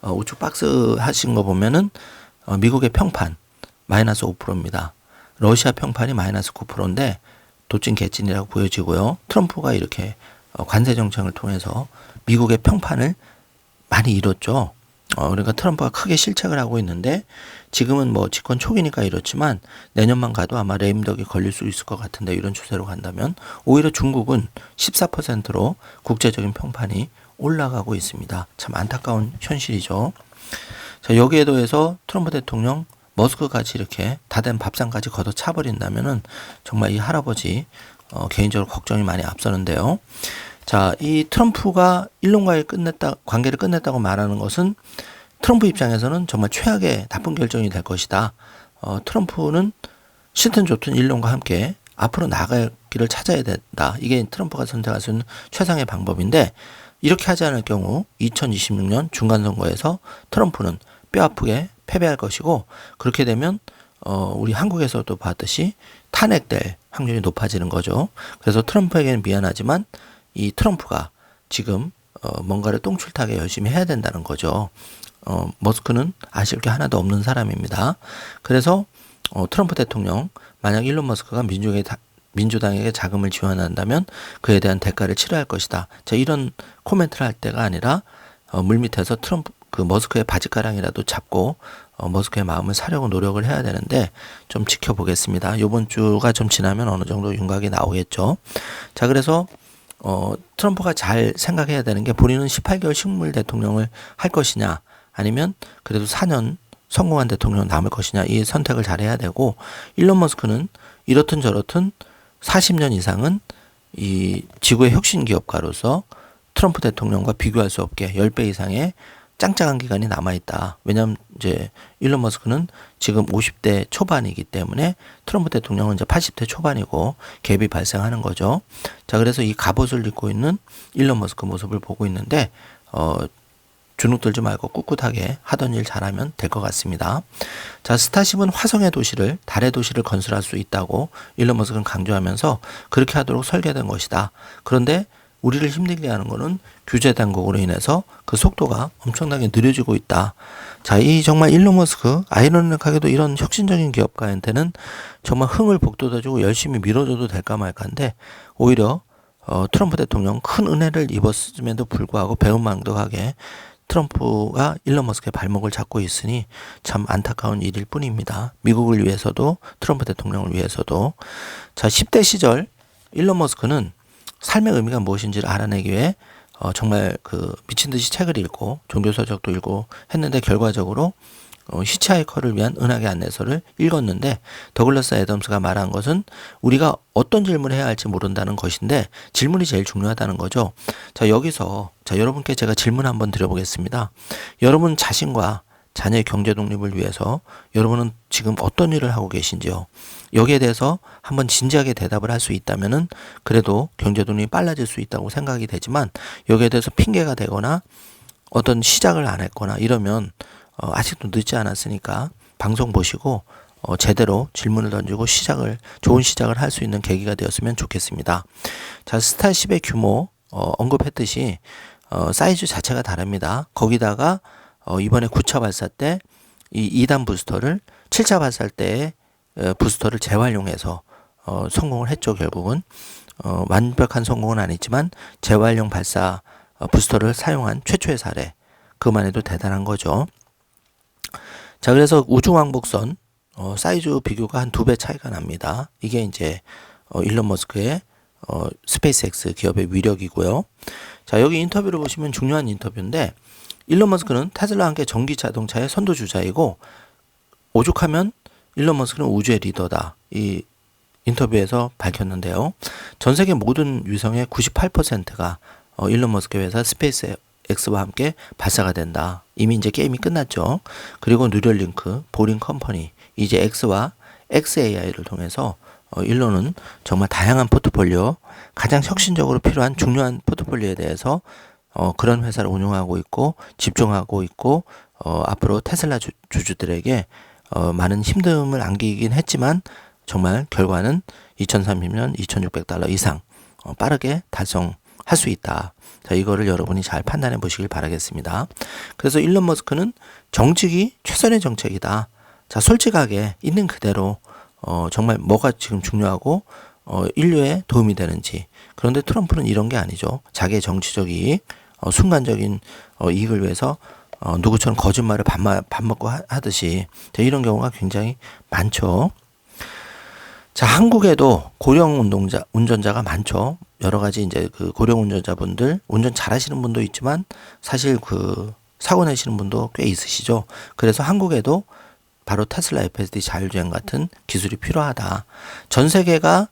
우측 박스 하신 거 보면은 미국의 평판 마이너스 5%입니다. 러시아 평판이 마이너스 9%인데 도찐 개찐이라고 보여지고요. 트럼프가 이렇게 관세 정책을 통해서 미국의 평판을 많이 잃었죠. 그러니까 트럼프가 크게 실책을 하고 있는데 지금은 집권 초기니까 이렇지만 내년만 가도 아마 레임덕이 걸릴 수 있을 것 같은데, 이런 추세로 간다면 오히려 중국은 14%로 국제적인 평판이 올라가고 있습니다. 참 안타까운 현실이죠. 자, 여기에 더해서 트럼프 대통령 머스크 같이 이렇게 다 된 밥상까지 걷어차버린다면은 정말 이 할아버지 개인적으로 걱정이 많이 앞서는데요. 자, 이 트럼프가 일론과의 관계를 끝냈다고 말하는 것은 트럼프 입장에서는 정말 최악의 나쁜 결정이 될 것이다. 트럼프는 싫든 좋든 일론과 함께 앞으로 나갈 길을 찾아야 된다. 이게 트럼프가 선택할 수 있는 최상의 방법인데, 이렇게 하지 않을 경우 2026년 중간선거에서 트럼프는 뼈아프게 패배할 것이고, 그렇게 되면 우리 한국에서도 봤듯이 탄핵될 확률이 높아지는 거죠. 그래서 트럼프에게는 미안하지만 이 트럼프가 지금 뭔가를 똥줄타게 열심히 해야 된다는 거죠. 머스크는 아실 게 하나도 없는 사람입니다. 그래서 트럼프 대통령 만약 일론 머스크가 민주당에게 자금을 지원한다면 그에 대한 대가를 치러야 할 것이다. 자, 이런 코멘트를 할 때가 아니라 물밑에서 머스크의 바지가랑이라도 잡고 머스크의 마음을 사려고 노력을 해야 되는데 좀 지켜보겠습니다. 이번 주가 좀 지나면 어느 정도 윤곽이 나오겠죠. 자, 그래서 트럼프가 잘 생각해야 되는 게 본인은 18개월 식물 대통령을 할 것이냐 아니면 그래도 4년 성공한 대통령 남을 것이냐 이 선택을 잘 해야 되고 일론 머스크는 이렇든 저렇든 40년 이상은 이 지구의 혁신 기업가로서 트럼프 대통령과 비교할 수 없게 10배 이상의 짱짱한 기간이 남아있다. 왜냐하면 이제 일론 머스크는 지금 50대 초반이기 때문에 트럼프 대통령은 이제 80대 초반이고 갭이 발생하는 거죠. 자, 그래서 이 갑옷을 입고 있는 일론 머스크 모습을 보고 있는데 주눅들지 말고 꿋꿋하게 하던 일 잘하면 될 것 같습니다. 자, 스타쉽은 화성의 도시를 달의 도시를 건설할 수 있다고 일론 머스크는 강조하면서 그렇게 하도록 설계된 것이다. 그런데 우리를 힘들게 하는 거는 규제 당국으로 인해서 그 속도가 엄청나게 느려지고 있다. 자, 이 정말 일론 머스크 아이러니하게도 이런 혁신적인 기업가한테는 정말 흥을 복돋아주고 열심히 밀어줘도 될까 말까인데 오히려 트럼프 대통령 큰 은혜를 입었음에도 불구하고 배은망덕하게 트럼프가 일론 머스크의 발목을 잡고 있으니 참 안타까운 일일 뿐입니다. 미국을 위해서도 트럼프 대통령을 위해서도. 자, 10대 시절 일론 머스크는 삶의 의미가 무엇인지를 알아내기 위해 정말 미친 듯이 책을 읽고 종교서적도 읽고 했는데 결과적으로 히치하이커를 위한 은하계 안내서를 읽었는데 더글라스 애덤스가 말한 것은 우리가 어떤 질문을 해야 할지 모른다는 것인데 질문이 제일 중요하다는 거죠. 자, 여기서 여러분께 제가 질문 한번 드려보겠습니다. 여러분 자신과 자녀의 경제 독립을 위해서 여러분은 지금 어떤 일을 하고 계신지요? 여기에 대해서 한번 진지하게 대답을 할 수 있다면은 그래도 경제 독립이 빨라질 수 있다고 생각이 되지만 여기에 대해서 핑계가 되거나 어떤 시작을 안 했거나 이러면 아직도 늦지 않았으니까 방송 보시고 제대로 질문을 던지고 좋은 시작을 할 수 있는 계기가 되었으면 좋겠습니다. 자, 스타쉽의 규모 언급했듯이 사이즈 자체가 다릅니다. 거기다가 이번에 9차 발사 때 이 2단 부스터를 7차 발사 때의 부스터를 재활용해서 성공을 했죠. 결국은 완벽한 성공은 아니지만 재활용 발사 부스터를 사용한 최초의 사례, 그만 해도 대단한 거죠. 자, 그래서 우주왕복선 사이즈 비교가 한 2배 차이가 납니다. 이게 이제 일론 머스크의 스페이스X 기업의 위력이고요. 자, 여기 인터뷰를 보시면 중요한 인터뷰인데 일론 머스크는 테슬라와 함께 전기 자동차의 선도주자이고 오죽하면 일론 머스크는 우주의 리더다. 이 인터뷰에서 밝혔는데요. 전 세계 모든 위성의 98%가 일론 머스크 회사 스페이스X와 함께 발사가 된다. 이미 이제 게임이 끝났죠. 그리고 뉴럴링크, 보링 컴퍼니, 이제 X와 XAI를 통해서 일론은 정말 다양한 포트폴리오, 가장 혁신적으로 필요한 중요한 포트폴리오에 대해서 그런 회사를 운영하고 있고 집중하고 있고 앞으로 테슬라 주주들에게 많은 힘듦을 안기긴 했지만 정말 결과는 2030년 $2,600 이상 빠르게 달성할 수 있다. 자, 이거를 여러분이 잘 판단해 보시길 바라겠습니다. 그래서 일론 머스크는 정직이 최선의 정책이다. 자, 솔직하게 있는 그대로 정말 뭐가 지금 중요하고 인류에 도움이 되는지. 그런데 트럼프는 이런 게 아니죠. 자기의 정치적 이익, 순간적인 이익을 위해서 누구처럼 거짓말을 밥 먹고 하듯이 이런 경우가 굉장히 많죠. 자, 한국에도 고령 운전자가 많죠. 여러 가지 이제 그 고령 운전자분들, 운전 잘하시는 분도 있지만 사실 사고 내시는 분도 꽤 있으시죠. 그래서 한국에도 바로 테슬라 FSD 자율주행 같은 기술이 필요하다. 전 세계가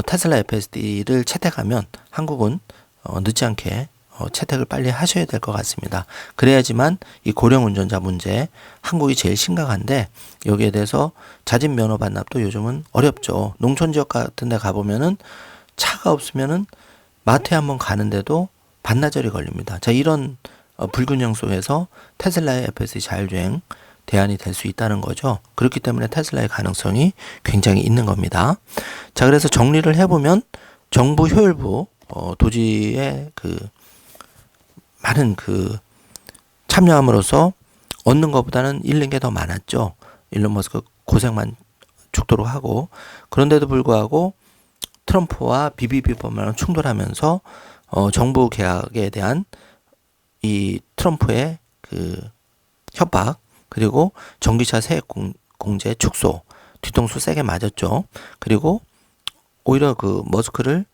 테슬라 FSD를 채택하면 한국은 늦지 않게 채택을 빨리 하셔야 될 것 같습니다. 그래야지만 이 고령 운전자 문제 한국이 제일 심각한데 여기에 대해서 자진 면허 반납도 요즘은 어렵죠. 농촌 지역 같은 데 가보면은 차가 없으면은 마트에 한번 가는데도 반나절이 걸립니다. 자, 이런 불균형 속에서 테슬라의 FSD 자율주행 대안이 될 수 있다는 거죠. 그렇기 때문에 테슬라의 가능성이 굉장히 있는 겁니다. 자, 그래서 정리를 해보면 정부 효율부 도지의 그 많은 그 참여함으로써 얻는 것보다는 잃는 게 더 많았죠. 일론 머스크 고생만 죽도록 하고, 그런데도 불구하고 트럼프와 BBB법안을 충돌하면서 정부 계약에 대한 이 트럼프의 그 협박, 그리고 전기차 세액 공제 축소, 뒤통수 세게 맞았죠. 그리고 오히려 그 머스크를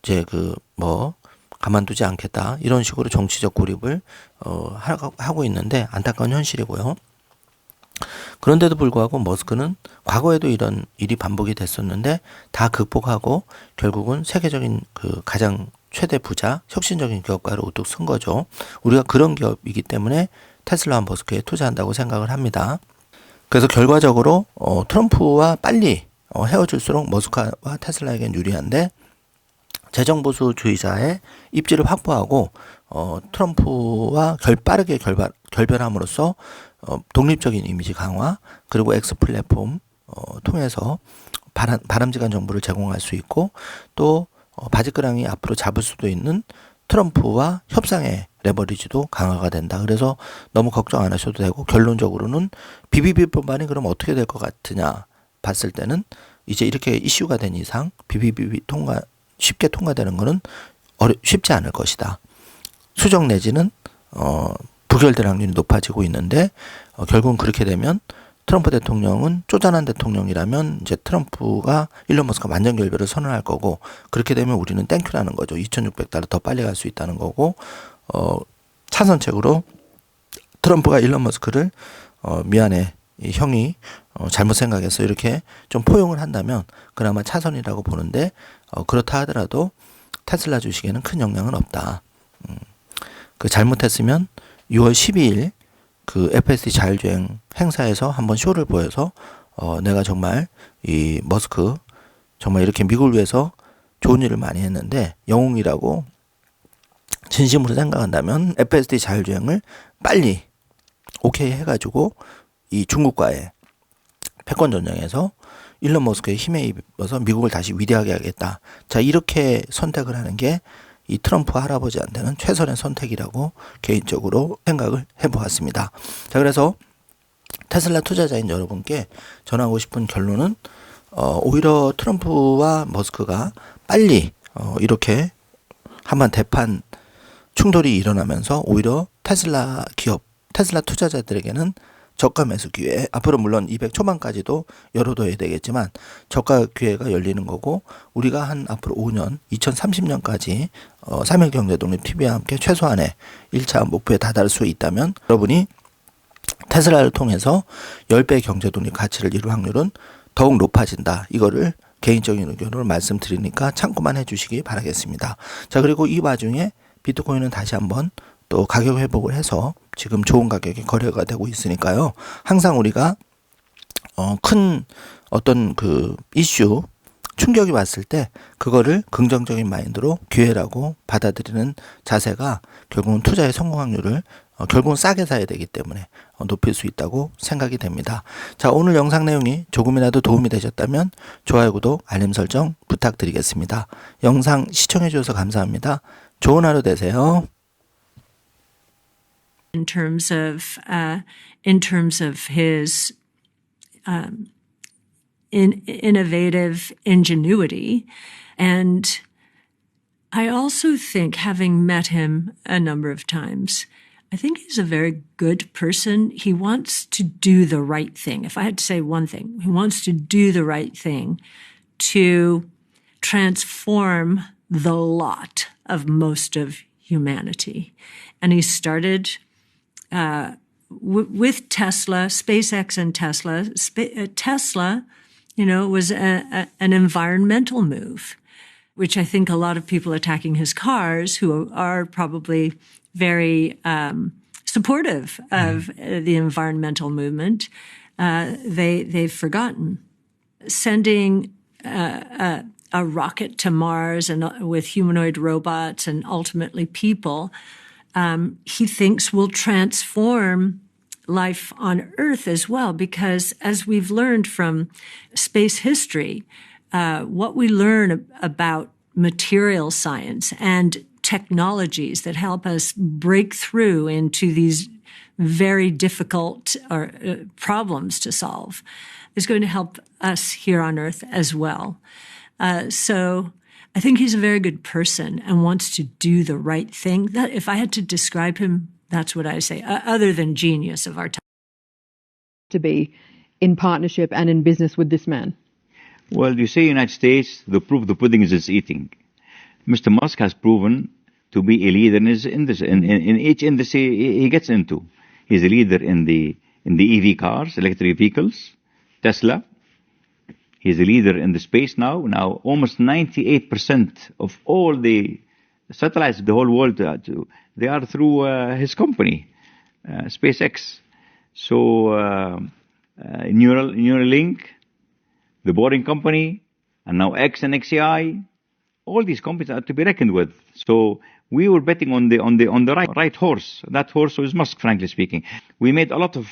이제 그 뭐 가만두지 않겠다 이런 식으로 정치적 고립을 하고 있는데 안타까운 현실이고요. 그런데도 불구하고 머스크는 과거에도 이런 일이 반복이 됐었는데 다 극복하고 결국은 세계적인 그 가장 최대 부자, 혁신적인 기업가로 우뚝 선 거죠. 우리가 그런 기업이기 때문에 테슬라와 머스크에 투자한다고 생각을 합니다. 그래서 결과적으로 트럼프와 빨리 헤어질수록 머스크와 테슬라에겐 유리한데, 재정보수주의자의 입지를 확보하고 트럼프와 빠르게 결별함으로써 독립적인 이미지 강화, 그리고 X 플랫폼 통해서 바람직한 정보를 제공할 수 있고, 또 바지끄랑이 앞으로 잡을 수도 있는 트럼프와 협상의 레버리지도 강화가 된다. 그래서 너무 걱정 안 하셔도 되고, 결론적으로는 BBB법안이 그럼 어떻게 될 것 같으냐 봤을 때는 이제 이렇게 이슈가 된 이상 BBB 쉽게 통과되는 것은 쉽지 않을 것이다. 수정 내지는 부결될 확률이 높아지고 있는데, 결국은 그렇게 되면 트럼프 대통령은 쪼잔한 대통령이라면 이제 트럼프가 일론 머스크가 완전 결별을 선언할 거고, 그렇게 되면 우리는 땡큐라는 거죠. $2,600 더 빨리 갈 수 있다는 거고, 차선책으로 트럼프가 일론 머스크를 미안해, 이 형이 잘못 생각해서 이렇게 좀 포용을 한다면 그나마 차선이라고 보는데, 그렇다 하더라도 테슬라 주식에는 큰 영향은 없다. 그 잘못했으면 6월 12일 그 FSD 자율주행 행사에서 한번 쇼를 보여서 내가 정말 이 머스크 정말 이렇게 미국을 위해서 좋은 일을 많이 했는데 영웅이라고 진심으로 생각한다면 FSD 자율주행을 빨리 오케이 해가지고 이 중국과의 패권 전쟁에서 일론 머스크의 힘에 입어서 미국을 다시 위대하게 하겠다. 자, 이렇게 선택을 하는 게 이 트럼프 할아버지한테는 최선의 선택이라고 개인적으로 생각을 해보았습니다. 자, 그래서 테슬라 투자자인 여러분께 전하고 싶은 결론은 오히려 트럼프와 머스크가 빨리 이렇게 한번 대판 충돌이 일어나면서 오히려 테슬라 기업, 테슬라 투자자들에게는 저가 매수 기회, 앞으로 물론 200 초반까지도 열어둬야 되겠지만 저가 기회가 열리는 거고, 우리가 한 앞으로 5년, 2030년까지 3일경제독립 TV와 함께 최소한의 1차 목표에 다다를 수 있다면 여러분이 테슬라를 통해서 10배 경제독립 가치를 이룰 확률은 더욱 높아진다. 이거를 개인적인 의견으로 말씀드리니까 참고만 해주시기 바라겠습니다. 자, 그리고 이 와중에 비트코인은 다시 한번 또 가격 회복을 해서 지금 좋은 가격에 거래가 되고 있으니까요. 항상 우리가 큰 어떤 그 이슈 충격이 왔을 때 그거를 긍정적인 마인드로 기회라고 받아들이는 자세가 결국은 투자의 성공 확률을 결국은 싸게 사야 되기 때문에 높일 수 있다고 생각이 됩니다. 자, 오늘 영상 내용이 조금이라도 도움이 되셨다면 좋아요, 구독, 알림 설정 부탁드리겠습니다. 영상 시청해 주셔서 감사합니다. 좋은 하루 되세요. In terms of his innovative ingenuity. And I also think, having met him a number of times, I think he's a very good person. He wants to do the right thing. If I had to say one thing, he wants to do the right thing to transform the lot of most of humanity. And he started with Tesla, SpaceX and Tesla. Tesla, was an environmental move, which I think a lot of people attacking his cars, who are probably very supportive of the environmental movement, they've forgotten. Sending a rocket to Mars and with humanoid robots and ultimately people, he thinks will transform life on Earth as well, because as we've learned from space history, what we learn about material science and technologies that help us break through into these very difficult problems to solve is going to help us here on Earth as well. So I think he's a very good person and wants to do the right thing. That, if I had to describe him, that's what I say, other than genius of our time. To be in partnership and in business with this man? Well, you say United States, the proof of the pudding is its eating. Mr. Musk has proven to be a leader in each industry he gets into. He's a leader in the EV cars, electric vehicles, Tesla. He's a leader in the space now. Now, almost 98% of all the satellites of the whole world, they are through his company, SpaceX. So, Neuralink, the Boring Company, and now X and XAI, all these companies are to be reckoned with. So we were betting on the right horse. That horse was Musk, frankly speaking. We made a lot of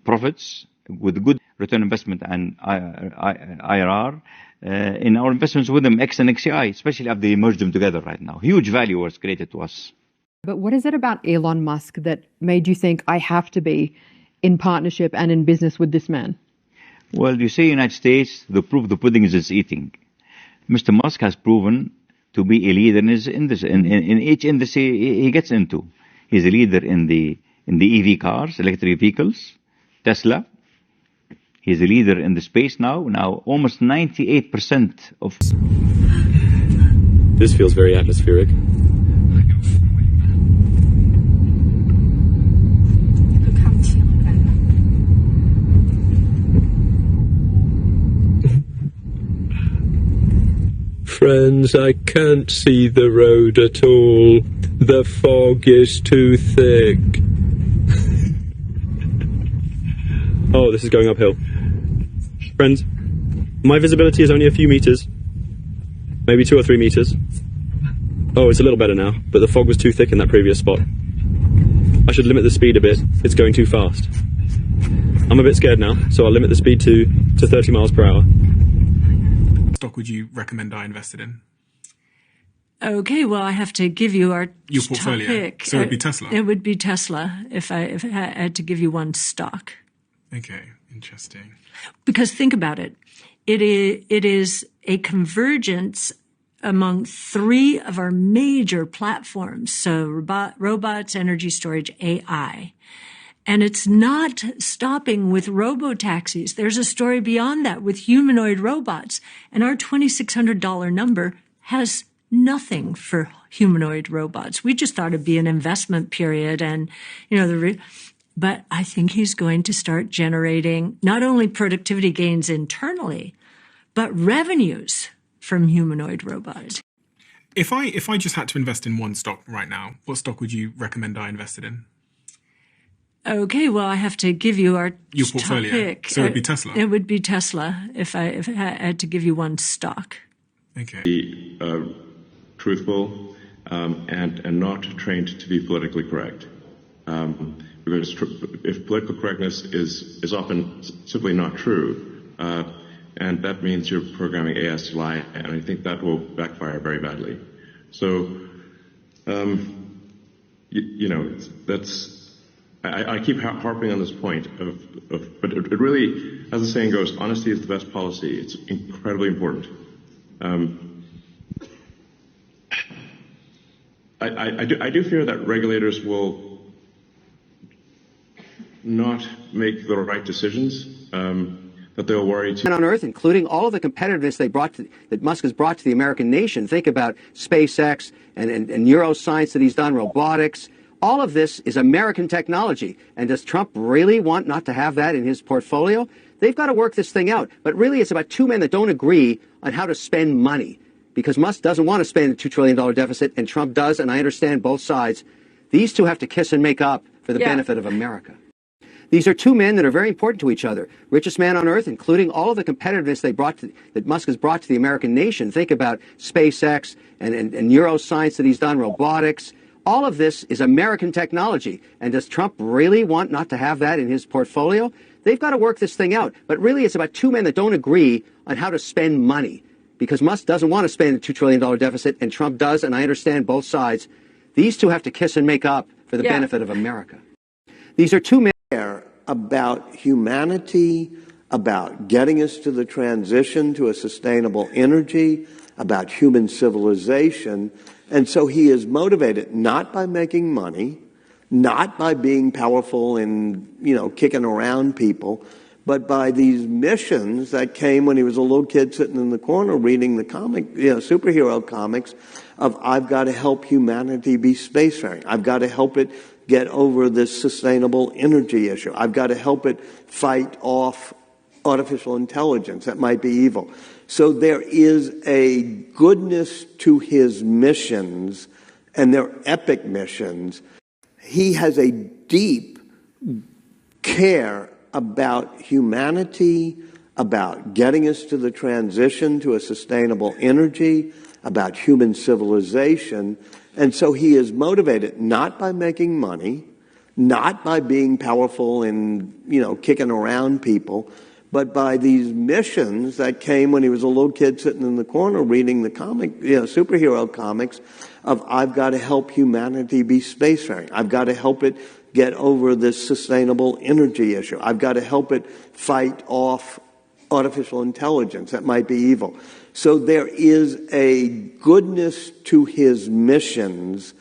profits with good return investment and IRR in our investments with them, X and XAI, especially after they merged them together right now. Huge value was created to us. But what is it about Elon Musk that made you think I have to be in partnership and in business with this man? Well, you say United States, the proof of the pudding is its eating. Mr. Musk has proven to be a leader in each industry he gets into. He's a leader in the EV cars, electric vehicles, Tesla. He's a leader in the space now. Now, almost 98% of... This feels very atmospheric. Friends, I can't see the road at all. The fog is too thick. Oh, this is going uphill. Friends, my visibility is only a few meters. Maybe 2 or 3 meters. Oh, it's a little better now, but the fog was too thick in that previous spot. I should limit the speed a bit. It's going too fast. I'm a bit scared now, so I'll limit the speed to 30 miles per hour. Stock would you recommend I invested in? Okay, well, I have to give you our Your portfolio. top pick. So it would be Tesla. It would be Tesla if I had to give you one stock. Okay, interesting. Because think about it. It is a convergence among 3 of our major platforms. So robots, energy storage, AI. And it's not stopping with robo-taxis. There's a story beyond that with humanoid robots. And our $2,600 number has nothing for humanoid robots. We just thought it'd be an investment period and, but I think he's going to start generating not only productivity gains internally, but revenues from humanoid robots. If I just had to invest in one stock right now, what stock would you recommend I invested in? Okay, well, I have to give you our Your portfolio. top pick. So it would be Tesla. It would be Tesla if I had to give you one stock. Okay. Be truthful and not trained to be politically correct. Because if political correctness is often simply not true, and that means you're programming AS to lie, and I think that will backfire very badly. So, that's. I keep harping on this point but it really, as the saying goes, honesty is the best policy. It's incredibly important. I do fear that regulators will not make the right decisions. That they'll worry too. On Earth, including all of the competitiveness that Musk has brought to the American nation. Think about SpaceX and neuroscience that he's done, robotics. All of this is American technology. And does Trump really want not to have that in his portfolio? They've got to work this thing out. But really, it's about 2 men that don't agree on how to spend money. Because Musk doesn't want to spend a $2 trillion deficit, and Trump does, and I understand both sides. These two have to kiss and make up for the benefit of America. These are 2 men that are very important to each other. Richest man on Earth, including all of the competitiveness that Musk has brought to the American nation. Think about SpaceX and neuroscience that he's done, robotics. All of this is American technology. And does Trump really want not to have that in his portfolio? They've got to work this thing out. But really, it's about two men that don't agree on how to spend money. Because Musk doesn't want to spend a $2 trillion deficit, and Trump does, and I understand both sides. These two have to kiss and make up for the benefit of America. These are two men about humanity, about getting us to the transition to a sustainable energy, about human civilization. And so he is motivated not by making money, not by being powerful and, kicking around people, but by these missions that came when he was a little kid sitting in the corner reading the superhero comics of, I've got to help humanity be spacefaring. I've got to help it get over this sustainable energy issue. I've got to help it fight off artificial intelligence that might be evil. So there is a goodness to his missions, and they're epic missions. He has a deep care about humanity, about getting us to the transition to a sustainable energy, about human civilization. And so he is motivated not by making money, not by being powerful and, kicking around people, but by these missions that came when he was a little kid sitting in the corner reading the superhero comics of, I've got to help humanity be spacefaring. I've got to help it get over this sustainable energy issue. I've got to help it fight off artificial intelligence that might be evil. So there is a goodness to his missions,